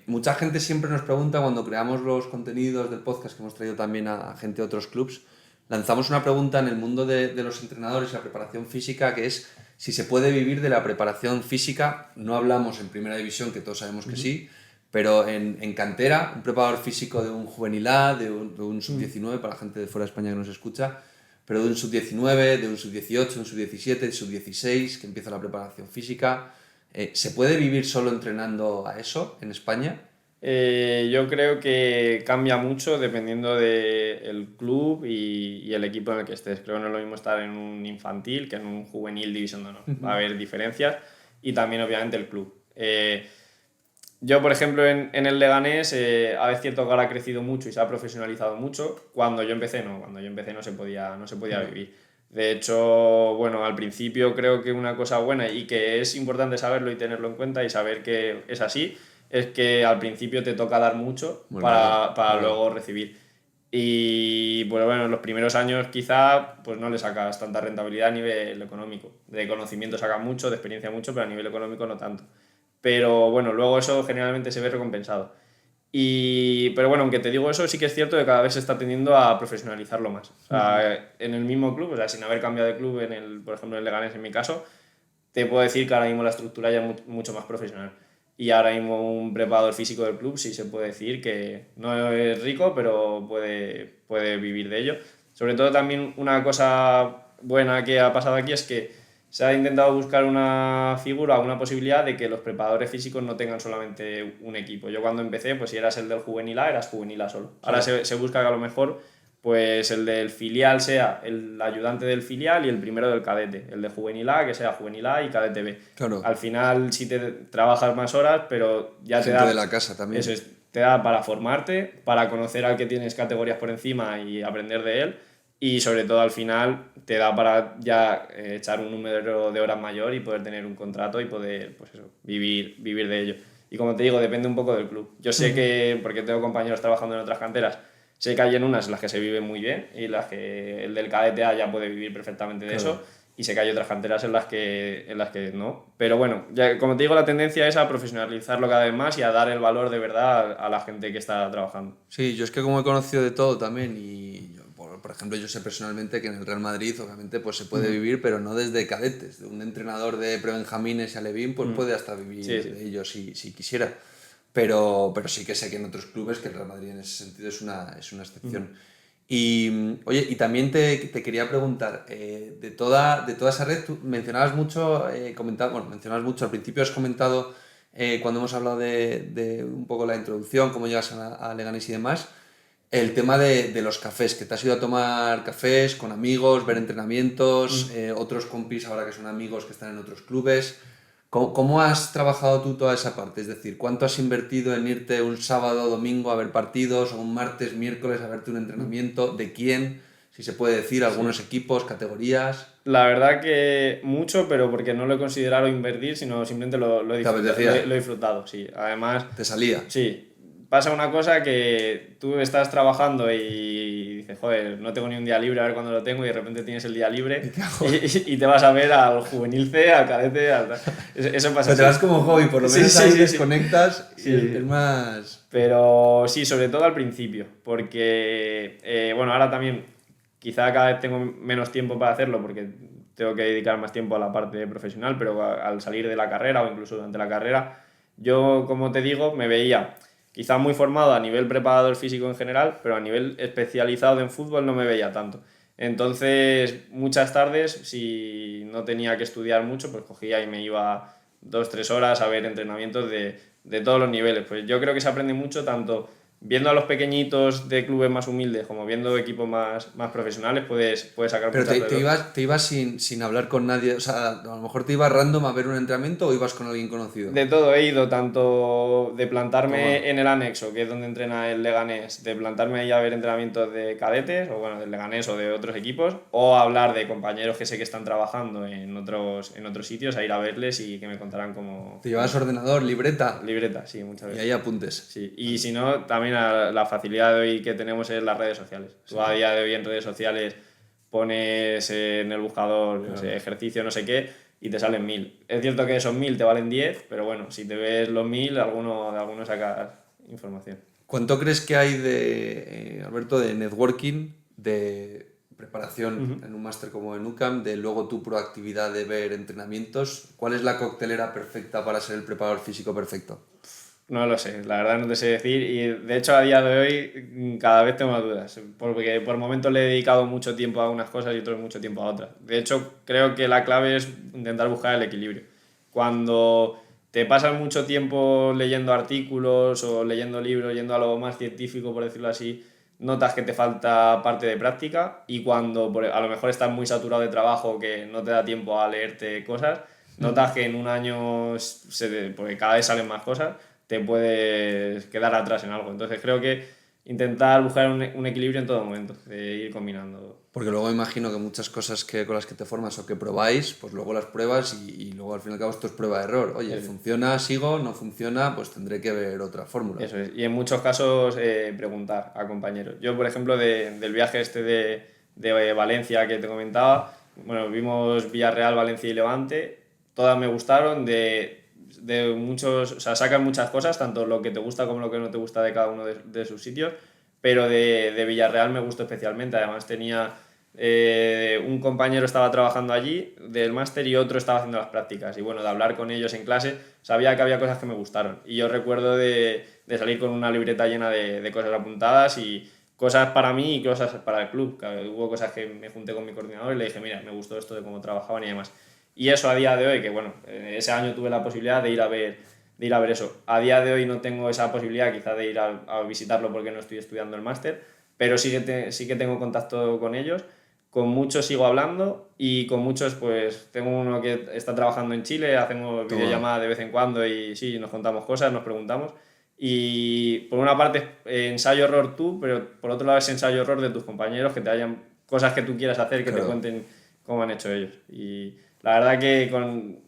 B: Mucha gente siempre nos pregunta cuando creamos los contenidos del podcast que hemos traído también a gente de otros clubs, lanzamos una pregunta en el mundo de los entrenadores y la preparación física que es si se puede vivir de la preparación física. No hablamos en primera división, que todos sabemos que sí, pero en cantera, un preparador físico de un juvenil A, de un sub-19, para la gente de fuera de España que nos escucha, pero de un sub-19, de un sub-18, un sub-17, sub-16, que empieza la preparación física. ¿Se puede vivir solo entrenando a eso en España?
A: Yo creo que cambia mucho dependiendo del club y el equipo en el que estés. Creo que no es lo mismo estar en un infantil que en un juvenil División de Honor. Va a haber diferencias y también obviamente el club. Yo, por ejemplo, en el Leganés, es cierto que ahora ha crecido mucho y se ha profesionalizado mucho. Cuando yo empecé no se podía vivir. De hecho, bueno, al principio creo que una cosa buena y que es importante saberlo y tenerlo en cuenta y saber que es así, es que al principio te toca dar mucho para luego recibir. Y pues bueno, en los primeros años quizá pues no le sacas tanta rentabilidad a nivel económico. De conocimiento sacas mucho, de experiencia mucho, pero a nivel económico no tanto. Pero bueno, luego eso generalmente se ve recompensado. Pero bueno, aunque te digo eso, sí que es cierto que cada vez se está tendiendo a profesionalizarlo más. O sea, en el mismo club, o sea, sin haber cambiado de club, por ejemplo, en el Leganés en mi caso, te puedo decir que ahora mismo la estructura ya es mucho más profesional. Y ahora mismo un preparador físico del club sí se puede decir que no es rico, pero puede vivir de ello. Sobre todo también una cosa buena que ha pasado aquí es que se ha intentado buscar una figura, una posibilidad de que los preparadores físicos no tengan solamente un equipo. Yo cuando empecé, pues si eras el del juvenil A, eras juvenil A solo. Ahora se busca que a lo mejor pues el del filial sea el ayudante del filial y el primero del cadete. El de juvenil A, que sea juvenil A y cadete B.
B: Claro.
A: Al final sí te trabajas más horas, pero ya
B: Gente
A: te da...
B: de la casa también.
A: Eso es, te da para formarte, para conocer al que tienes categorías por encima y aprender de él. Y sobre todo al final te da para ya echar un número de horas mayor y poder tener un contrato y poder pues eso, vivir de ello. Y como te digo, depende un poco del club. Yo sé que, porque tengo compañeros trabajando en otras canteras, sé que hay en unas en las que se vive muy bien y las que el del cadete A ya puede vivir perfectamente de eso. Y sé que hay otras canteras en las que no. Pero bueno, ya, como te digo, la tendencia es a profesionalizarlo cada vez más y a dar el valor de verdad a la gente que está trabajando.
B: Sí, yo es que como he conocido de todo también y por ejemplo yo sé personalmente que en el Real Madrid obviamente pues se puede vivir, pero no desde cadetes. De un entrenador de prebenjamines y alevín pues puede hasta vivir de ello si quisiera. Pero sí que sé que en otros clubes que el Real Madrid en ese sentido es una excepción. Y oye, y también te quería preguntar, de toda esa red, tú mencionabas mucho, mencionabas mucho, al principio has comentado cuando hemos hablado de un poco la introducción, cómo llegas a Leganés y demás, el tema de los cafés, que te has ido a tomar cafés con amigos, ver entrenamientos, otros compis ahora que son amigos que están en otros clubes. ¿Cómo has trabajado tú toda esa parte? Es decir, ¿cuánto has invertido en irte un sábado o domingo a ver partidos o un martes, miércoles a verte un entrenamiento? ¿De quién? Si se puede decir, algunos equipos, categorías.
A: La verdad que mucho, pero porque no lo he considerado invertir, sino simplemente lo he disfrutado, sí. Además...
B: ¿Te salía?
A: Sí. Pasa una cosa que tú estás trabajando y dices, joder, no tengo ni un día libre, a ver cuándo lo tengo, y de repente tienes el día libre y te vas a ver al juvenil C, al cadete, eso pasa.
B: Pero te vas como hobby, por lo menos ahí desconectas y
A: sí.
B: Es más...
A: Pero sí, sobre todo al principio, porque, bueno, ahora también quizá cada vez tengo menos tiempo para hacerlo porque tengo que dedicar más tiempo a la parte profesional, pero al salir de la carrera o incluso durante la carrera, yo, como te digo, me veía... Quizá muy formado a nivel preparador físico en general, pero a nivel especializado en fútbol no me veía tanto. Entonces, muchas tardes, si no tenía que estudiar mucho, pues cogía y me iba 2-3 horas a ver entrenamientos de todos los niveles. Pues yo creo que se aprende mucho tanto viendo a los pequeñitos de clubes más humildes como viendo equipos más profesionales, puedes sacar
B: Pero
A: muchas
B: te ibas sin hablar con nadie, o sea, a lo mejor te ibas random a ver un entrenamiento o ibas con alguien conocido.
A: De todo he ido, tanto de plantarme en el anexo, que es donde entrena el Leganés, de plantarme ahí a ver entrenamientos de cadetes, o bueno, del Leganés o de otros equipos, o hablar de compañeros que sé que están trabajando en otros sitios, a ir a verles y que me contarán cómo...
B: ¿Te llevas ordenador, libreta?
A: Libreta, sí, muchas veces.
B: Y ahí apuntes.
A: Sí, y si no, también la facilidad de hoy que tenemos es las redes sociales. Tú a día de hoy en redes sociales pones en el buscador no sé, ejercicio no sé qué y te salen 1000. Es cierto que esos 1000 te valen 10, pero bueno, si te ves los 1000, de alguno sacas información.
B: ¿Cuánto crees que hay Alberto, de networking, de preparación en un máster como en UCAM, de luego tu proactividad de ver entrenamientos? ¿Cuál es la coctelera perfecta para ser el preparador físico perfecto?
A: No lo sé, la verdad no te sé decir y de hecho a día de hoy cada vez tengo más dudas, porque por momentos le he dedicado mucho tiempo a unas cosas y otros mucho tiempo a otras. De hecho creo que la clave es intentar buscar el equilibrio. Cuando te pasas mucho tiempo leyendo artículos o leyendo libros, yendo a lo más científico por decirlo así, notas que te falta parte de práctica y cuando a lo mejor estás muy saturado de trabajo que no te da tiempo a leerte cosas, notas que en un año, porque cada vez salen más cosas, te puedes quedar atrás en algo. Entonces creo que intentar buscar un equilibrio en todo momento, de ir combinando.
B: Porque luego imagino que muchas cosas con las que te formas o que probáis, pues luego las pruebas y luego al fin y al cabo esto es prueba de error. Oye, funciona, sigo, no funciona, pues tendré que ver otra fórmula.
A: Eso es. Y en muchos casos preguntar a compañeros. Yo, por ejemplo, del viaje este de Valencia que te comentaba, bueno, vimos Villarreal, Valencia y Levante, todas me gustaron, de muchos, o sea, sacan muchas cosas, tanto lo que te gusta como lo que no te gusta de cada uno de sus sitios, pero de Villarreal me gustó especialmente, además tenía un compañero estaba trabajando allí del máster y otro estaba haciendo las prácticas y bueno, de hablar con ellos en clase sabía que había cosas que me gustaron y yo recuerdo de salir con una libreta llena de cosas apuntadas y cosas para mí y cosas para el club, que hubo cosas que me junté con mi coordinador y le dije, mira, me gustó esto de cómo trabajaban y demás. Y eso a día de hoy, que bueno, ese año tuve la posibilidad de ir a ver eso. A día de hoy no tengo esa posibilidad quizá de ir a visitarlo porque no estoy estudiando el máster, pero sí que tengo contacto con ellos. Con muchos sigo hablando y con muchos pues tengo uno que está trabajando en Chile, hacemos videollamadas de vez en cuando y sí, nos contamos cosas, nos preguntamos. Y por una parte ensayo-error tú, pero por otro lado es ensayo-error de tus compañeros que te hayan cosas que tú quieras hacer, que te cuenten cómo han hecho ellos. Y la verdad que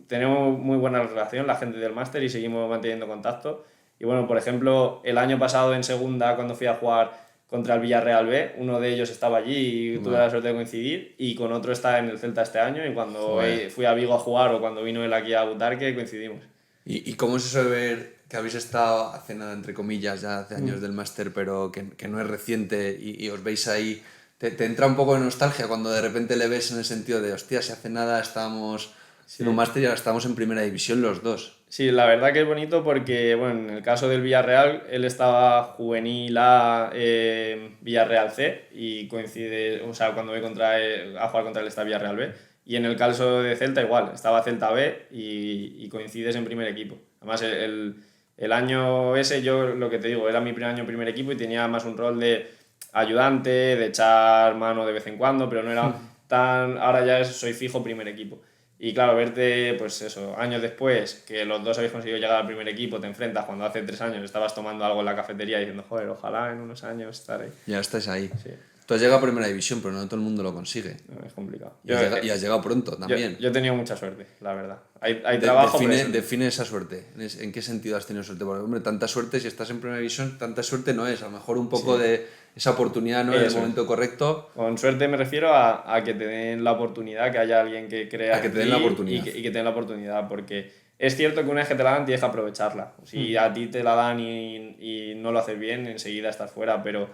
A: tenemos muy buena relación la gente del máster y seguimos manteniendo contacto. Y bueno, por ejemplo, el año pasado en segunda, cuando fui a jugar contra el Villarreal B, uno de ellos estaba allí y tuve la suerte de coincidir, y con otro está en el Celta este año, y cuando fui a Vigo a jugar o cuando vino él aquí a Butarque, coincidimos.
B: ¿Y cómo es eso de ver que habéis estado hace nada, entre comillas, ya hace años del máster, pero que no es reciente y os veis ahí? ¿Te entra un poco de nostalgia cuando de repente le ves en el sentido de, hostia, si hace nada estábamos en un máster y ahora estamos en primera división los dos?
A: Sí, la verdad que es bonito porque, bueno, en el caso del Villarreal, él estaba juvenil A, Villarreal C, y coincide, o sea, cuando voy a jugar contra él está Villarreal B. Y en el caso de Celta igual, estaba Celta B y coincides en primer equipo. Además, el año ese, yo lo que te digo, era mi primer año en primer equipo y tenía más un rol de ayudante, de echar mano de vez en cuando, pero no era tan... Ahora ya soy fijo primer equipo. Y claro, verte, pues eso, años después, que los dos habéis conseguido llegar al primer equipo, te enfrentas cuando hace 3 años estabas tomando algo en la cafetería diciendo, joder, ojalá en unos años estaré.
B: Ya estáis ahí.
A: Sí.
B: Tú has llegado a primera división, pero no todo el mundo lo consigue.
A: No, es complicado.
B: Y has llegado pronto también.
A: Yo he tenido mucha suerte, la verdad. Hay trabajo,
B: define esa suerte. ¿En qué sentido has tenido suerte? Porque, hombre, tanta suerte, si estás en primera división, tanta suerte no es. A lo mejor un poco de esa oportunidad, ¿no? En el momento correcto.
A: Con suerte me refiero a que te den la oportunidad, que haya alguien que crea
B: que te den la oportunidad.
A: Y que te den la oportunidad, porque es cierto que una vez que te la dan tienes que aprovecharla. Si a ti te la dan y no lo haces bien, enseguida estás fuera, pero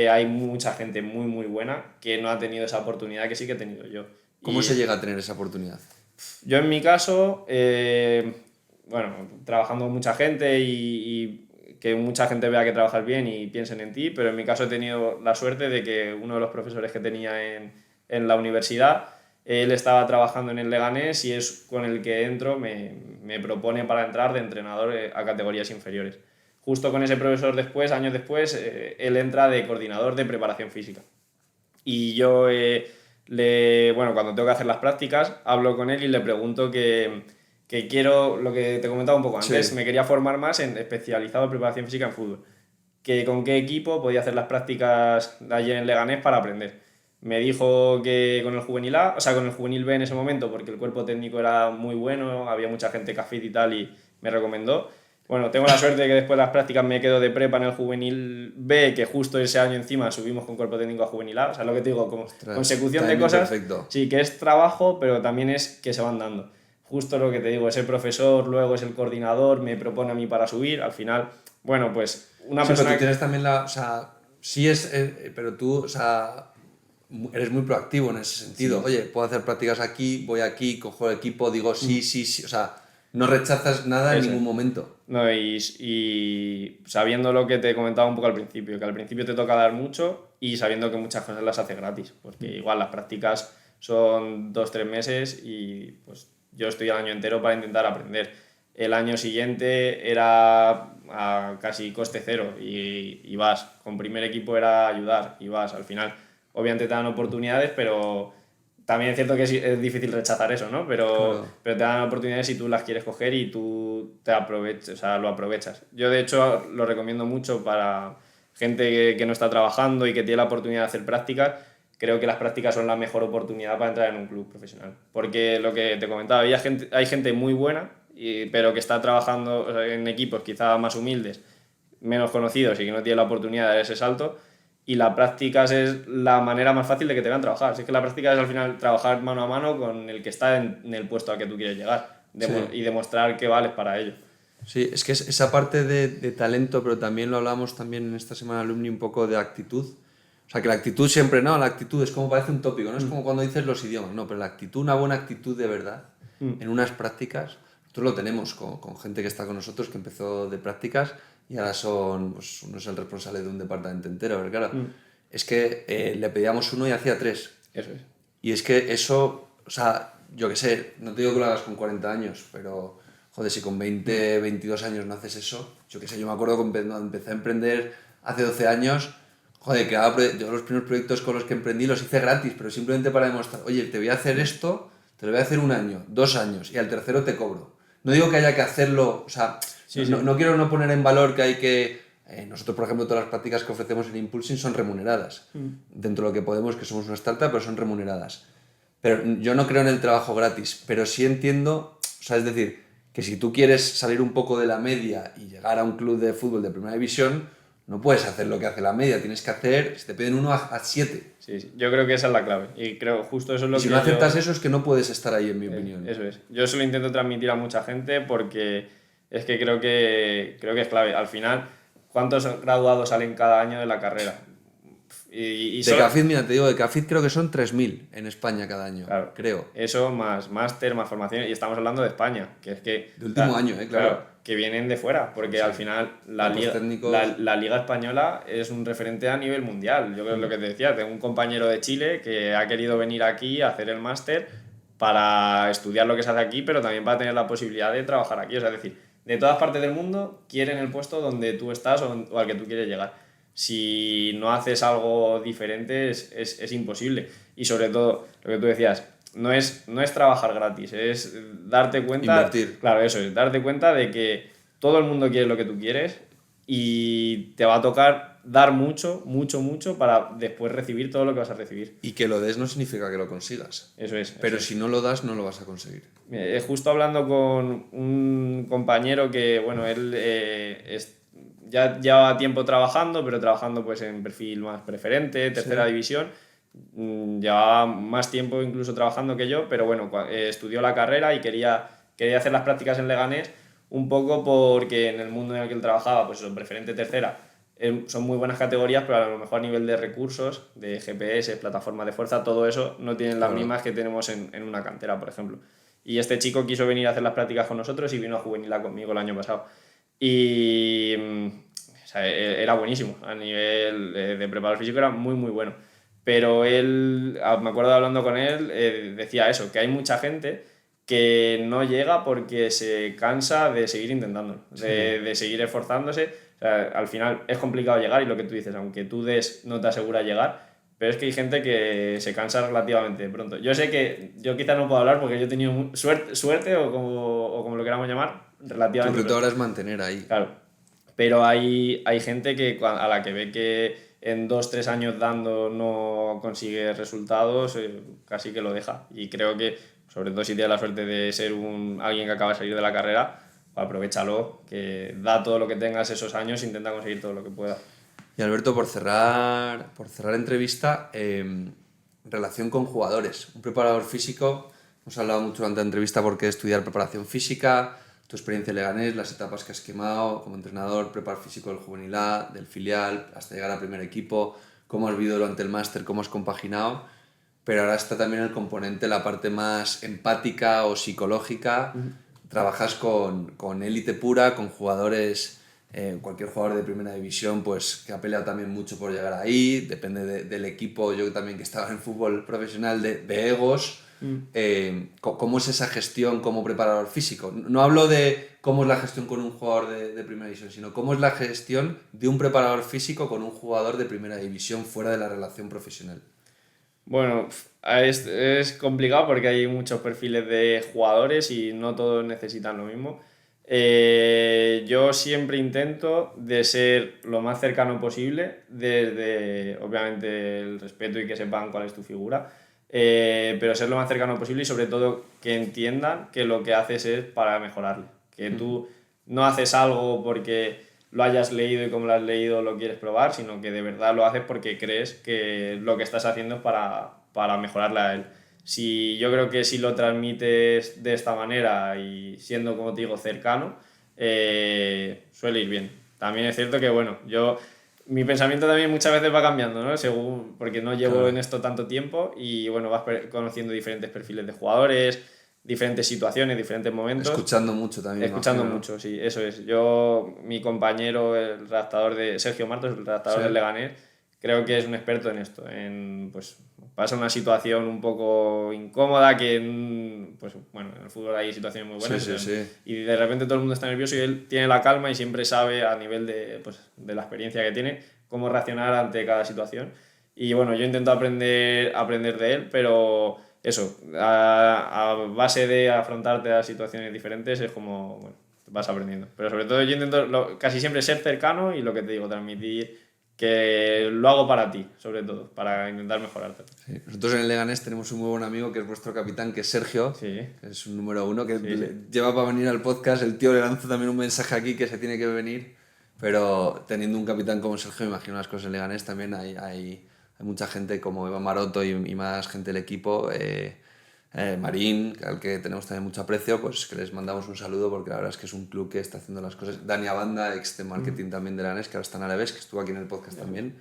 A: hay mucha gente muy muy buena que no ha tenido esa oportunidad que sí que he tenido yo.
B: ¿Cómo se llega a tener esa oportunidad?
A: Yo en mi caso, bueno, trabajando con mucha gente y que mucha gente vea que trabajas bien y piensen en ti, pero en mi caso he tenido la suerte de que uno de los profesores que tenía en la universidad, él estaba trabajando en el Leganés y es con el que entro, me propone para entrar de entrenador a categorías inferiores. Justo con ese profesor después, años después, él entra de coordinador de preparación física. Y yo, bueno, cuando tengo que hacer las prácticas, hablo con él y le pregunto que quiero, lo que te comentaba un poco antes, me quería formar más en especializado en preparación física en fútbol. Que con qué equipo podía hacer las prácticas de allí en Leganés para aprender. Me dijo que con el juvenil A, o sea, con el juvenil B en ese momento, porque el cuerpo técnico era muy bueno, había mucha gente cafit y tal, y me recomendó. Bueno, tengo la suerte de que después de las prácticas me quedo de prepa en el juvenil B, que justo ese año encima subimos con cuerpo técnico a juvenil A. O sea, lo que te digo, como consecución de cosas.
B: Perfecto.
A: Sí, que es trabajo, pero también es que se van dando. Justo lo que te digo, es el profesor, luego es el coordinador, me propone a mí para subir. Al final, bueno, pues una persona...
B: Pero tú tienes también la... O sea, sí es... pero tú, o sea, eres muy proactivo en ese sentido. Sí. Oye, puedo hacer prácticas aquí, voy aquí, cojo el equipo, digo sí, sí, sí. O sea... no rechazas nada en
A: Eso.
B: ningún momento.
A: No, y sabiendo lo que te comentaba un poco al principio, que al principio te toca dar mucho y sabiendo que muchas cosas las haces gratis, porque igual las prácticas son 2-3 meses y pues yo estoy el año entero para intentar aprender. El año siguiente era a casi coste cero y vas. Con primer equipo era ayudar y vas. Al final, obviamente te dan oportunidades, pero también es cierto que es difícil rechazar eso, ¿no?
B: Claro.
A: Pero te dan oportunidades si tú las quieres coger y tú te aprovechas, o sea, lo aprovechas. Yo, de hecho, lo recomiendo mucho para gente que no está trabajando y que tiene la oportunidad de hacer prácticas. Creo que las prácticas son la mejor oportunidad para entrar en un club profesional. Porque lo que te comentaba, hay gente muy buena, pero que está trabajando, o sea, en equipos quizá más humildes, menos conocidos y que no tiene la oportunidad de dar ese salto. Y la prácticas es la manera más fácil de que te vean trabajar. Si es que la práctica es al final trabajar mano a mano con el que está en el puesto al que tú quieres llegar y demostrar que vales para ello.
B: Sí, es que esa parte de talento, pero también lo hablamos también en esta semana alumni un poco de actitud. O sea, que la actitud siempre, ¿no? La actitud es como parece un tópico, ¿no? Es como cuando dices los idiomas, no, pero la actitud, una buena actitud de verdad, en unas prácticas, nosotros lo tenemos con gente que está con nosotros, que empezó de prácticas y ahora son, pues uno es el responsable de un departamento entero, pero claro, es que le pedíamos uno y hacía 3.
A: Eso es.
B: Y es que eso, o sea, yo qué sé, no te digo que lo hagas con 40 años, pero joder, si con 20, 22 años no haces eso, yo qué sé, yo me acuerdo cuando empecé a emprender hace 12 años, joder, yo los primeros proyectos con los que emprendí los hice gratis, pero simplemente para demostrar, oye, te voy a hacer esto, te lo voy a hacer 1 año, 2 años, y al tercero te cobro. No digo que haya que hacerlo, o sea, no quiero no poner en valor que hay que... nosotros, por ejemplo, todas las prácticas que ofrecemos en Impulsing son remuneradas. Dentro de lo que podemos, que somos una startup, pero son remuneradas. Pero yo no creo en el trabajo gratis, pero sí entiendo, o sea, es decir, que si tú quieres salir un poco de la media y llegar a un club de fútbol de primera división, no puedes hacer lo que hace la media, tienes que hacer, si te piden 1 a 7.
A: Sí, yo creo que esa es la clave y creo justo eso es lo
B: Y si
A: que
B: no aceptas eso es que no puedes estar ahí, en mi opinión.
A: Eso es. Yo se lo intento transmitir a mucha gente porque es que creo que es clave. Al final, ¿cuántos graduados salen cada año de la carrera?
B: De CAFID, mira, te digo, de CAFID creo que son 3.000 en España cada año,
A: Claro,
B: creo.
A: eso más máster, más formación, y estamos hablando de España, que es que...
B: De último año, claro.
A: Que vienen de fuera, porque al final la liga española es un referente a nivel mundial. Yo creo que lo que te decía, tengo un compañero de Chile que ha querido venir aquí a hacer el máster para estudiar lo que se hace aquí, pero también para tener la posibilidad de trabajar aquí. O sea, es decir, de todas partes del mundo quieren el puesto donde tú estás o al que tú quieres llegar. Si no haces algo diferente es imposible. Y sobre todo, lo que tú decías, no es trabajar gratis, es darte cuenta...
B: Invertir.
A: Claro, eso es, darte cuenta de que todo el mundo quiere lo que tú quieres y te va a tocar dar mucho, mucho, mucho para después recibir todo lo que vas a recibir.
B: Y que lo des no significa que lo consigas.
A: Eso es.
B: Pero si no lo das, no lo vas a conseguir.
A: Justo hablando con un compañero que, bueno, él ya lleva tiempo trabajando, pero trabajando pues en perfil más preferente, tercera división. Llevaba más tiempo incluso trabajando que yo, pero bueno, estudió la carrera y quería hacer las prácticas en Leganés un poco porque en el mundo en el que él trabajaba, pues eso, preferente tercera, son muy buenas categorías, pero a lo mejor a nivel de recursos, de GPS, plataformas de fuerza, todo eso no tienen las mismas que tenemos en una cantera, por ejemplo. Y este chico quiso venir a hacer las prácticas con nosotros y vino a Juvenil A conmigo el año pasado. Y o sea, era buenísimo, a nivel de preparador físico era muy, muy bueno. Pero él, me acuerdo hablando con él, decía eso, que hay mucha gente que no llega porque se cansa de seguir intentándolo, de seguir esforzándose. O sea, al final es complicado llegar y lo que tú dices, aunque tú des, no te asegura llegar, pero es que hay gente que se cansa relativamente pronto. Yo sé que yo quizás no puedo hablar porque yo he tenido suerte o como lo queramos llamar, relativamente.
B: Tu reto ahora es mantener ahí.
A: Claro, pero hay gente que a la que ve que en 2-3 años dando no consigue resultados, casi que lo deja. Y creo que, sobre todo si tienes la suerte de ser alguien que acaba de salir de la carrera, pues aprovéchalo, que da todo lo que tengas esos años, intenta conseguir todo lo que pueda.
B: Y Alberto, por cerrar entrevista, relación con jugadores. Un preparador físico, hemos hablado mucho durante la entrevista por qué estudiar preparación física, tu experiencia en Leganés, las etapas que has quemado como entrenador, preparador físico del Juvenil A, del filial, hasta llegar al primer equipo, cómo has vivido durante el máster, cómo has compaginado, pero ahora está también el componente, la parte más empática o psicológica, trabajas con élite pura, con jugadores, cualquier jugador de primera división pues que ha peleado también mucho por llegar ahí, depende del equipo, yo también que estaba en fútbol profesional, de egos. ¿Cómo es esa gestión como preparador físico? No hablo de cómo es la gestión con un jugador de primera división, sino cómo es la gestión de un preparador físico con un jugador de primera división fuera de la relación profesional.
A: Bueno, es complicado porque hay muchos perfiles de jugadores y no todos necesitan lo mismo. Yo siempre intento de ser lo más cercano posible, desde obviamente el respeto y que sepan cuál es tu figura, pero ser lo más cercano posible y sobre todo que entiendan que lo que haces es para mejorarle, que tú no haces algo porque lo hayas leído y como lo has leído lo quieres probar, sino que de verdad lo haces porque crees que lo que estás haciendo es para mejorarle a él. Yo creo que si lo transmites de esta manera y siendo, como te digo, cercano, suele ir bien. También es cierto que, bueno, mi pensamiento también muchas veces va cambiando, ¿no? Porque no llevo en esto tanto tiempo y, bueno, vas conociendo diferentes perfiles de jugadores, diferentes situaciones, diferentes momentos.
B: Escuchando mucho también.
A: Escuchando mucho, sí, eso es. Mi compañero, el redactador Sergio Martos, el redactador del Leganés, creo que es un experto en esto, pues pasa una situación un poco incómoda pues bueno, en el fútbol hay situaciones muy buenas y de repente todo el mundo está nervioso y él tiene la calma y siempre sabe a nivel de la experiencia que tiene cómo reaccionar ante cada situación y bueno, yo intento aprender de él, pero eso, a base de afrontarte a situaciones diferentes es como, bueno, vas aprendiendo, pero sobre todo yo intento casi siempre ser cercano y lo que te digo, transmitir que lo hago para ti, sobre todo, para intentar mejorarte.
B: Sí. Nosotros en el Leganés tenemos un muy buen amigo que es vuestro capitán, que es Sergio, que es un número 1, que lleva para venir al podcast. El tío le lanza también un mensaje aquí que se tiene que venir, pero teniendo un capitán como Sergio, me imagino las cosas en Leganés también hay mucha gente como Iván Maroto y más gente del equipo, Marín, al que tenemos también mucho aprecio, pues que les mandamos un saludo porque la verdad es que es un club que está haciendo las cosas. Dani Abanda, ex de marketing también de Leganés, que ahora está en Alavés, que estuvo aquí en el podcast también.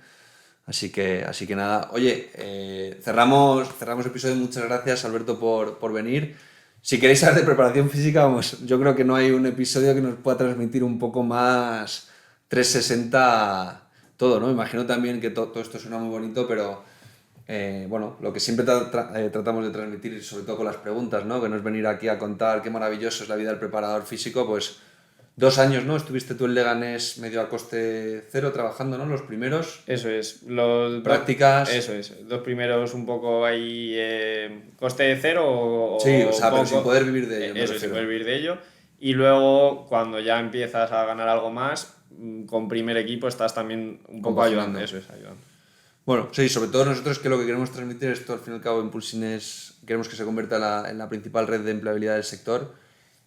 B: Así que nada, oye, cerramos episodio. Muchas gracias, Alberto, por venir. Si queréis saber de preparación física, vamos, yo creo que no hay un episodio que nos pueda transmitir un poco más 360 todo, ¿no? Imagino también que todo esto suena muy bonito, pero bueno, lo que siempre tratamos de transmitir, sobre todo con las preguntas, ¿no? Que no es venir aquí a contar qué maravilloso es la vida del preparador físico, pues 2 años, ¿no? Estuviste tú en Leganés medio a coste cero trabajando, ¿no? Los primeros.
A: Eso es.
B: Prácticas.
A: Eso es. Los primeros un poco ahí coste cero
B: sí, o sea, pero sin poder vivir de ello.
A: Eso, sin poder vivir de ello. Y luego, cuando ya empiezas a ganar algo más, con primer equipo estás también un poco ayudando. Eso es, ayudando.
B: Bueno, sí, sobre todo nosotros que lo que queremos transmitir es esto, al fin y al cabo, Impulsin queremos que se convierta en la principal red de empleabilidad del sector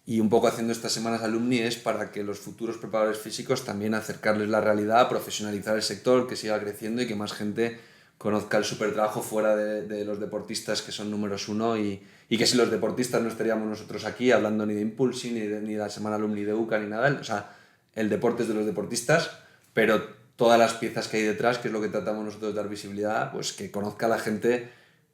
B: y un poco haciendo estas semanas alumni es para que los futuros preparadores físicos también acercarles la realidad, profesionalizar el sector, que siga creciendo y que más gente conozca el supertrabajo fuera de los deportistas que son números 1 y que sin los deportistas no estaríamos nosotros aquí hablando ni de Impulsin, ni de la semana alumni de UCA, ni nada, o sea, el deporte es de los deportistas, pero todas las piezas que hay detrás, que es lo que tratamos nosotros de dar visibilidad, pues que conozca a la gente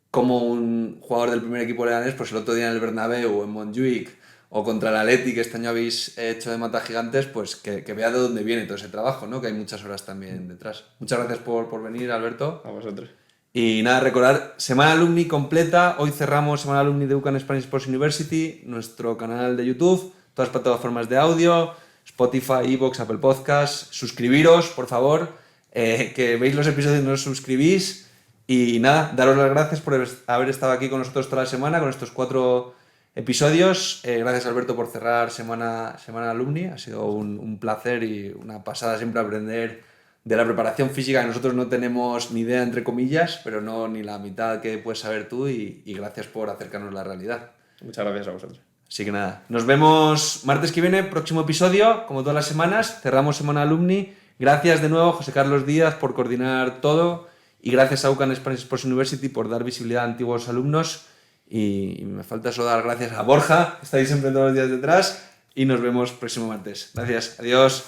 B: como un jugador del primer equipo leganés, pues el otro día en el Bernabéu o en Montjuic o contra el Atleti, que este año habéis hecho de mata gigantes, pues que vea de dónde viene todo ese trabajo, ¿no? Que hay muchas horas también detrás. Muchas gracias por venir, Alberto.
A: A vosotros.
B: Y nada, recordar, Semana Alumni completa. Hoy cerramos Semana Alumni de UCAM Spanish Sports University, nuestro canal de YouTube, todas las plataformas de audio, Spotify, iVoox, Apple Podcasts. Suscribiros, por favor, que veis los episodios y no os suscribís. Y nada, daros las gracias por haber estado aquí con nosotros toda la semana, con estos 4 episodios. Gracias, Alberto, por cerrar semana Alumni. Ha sido un placer y una pasada siempre aprender de la preparación física, que nosotros no tenemos ni idea, entre comillas, pero no ni la mitad que puedes saber tú. Y gracias por acercarnos a la realidad.
A: Muchas gracias a vosotros.
B: Así que nada, nos vemos martes que viene, próximo episodio, como todas las semanas. Cerramos Semana Alumni. Gracias de nuevo, José Carlos Díaz, por coordinar todo. Y gracias a UCAM Spanish Sports University por dar visibilidad a antiguos alumnos. Y me falta solo dar gracias a Borja, que está ahí siempre todos los días detrás. Y nos vemos próximo martes. Gracias, adiós.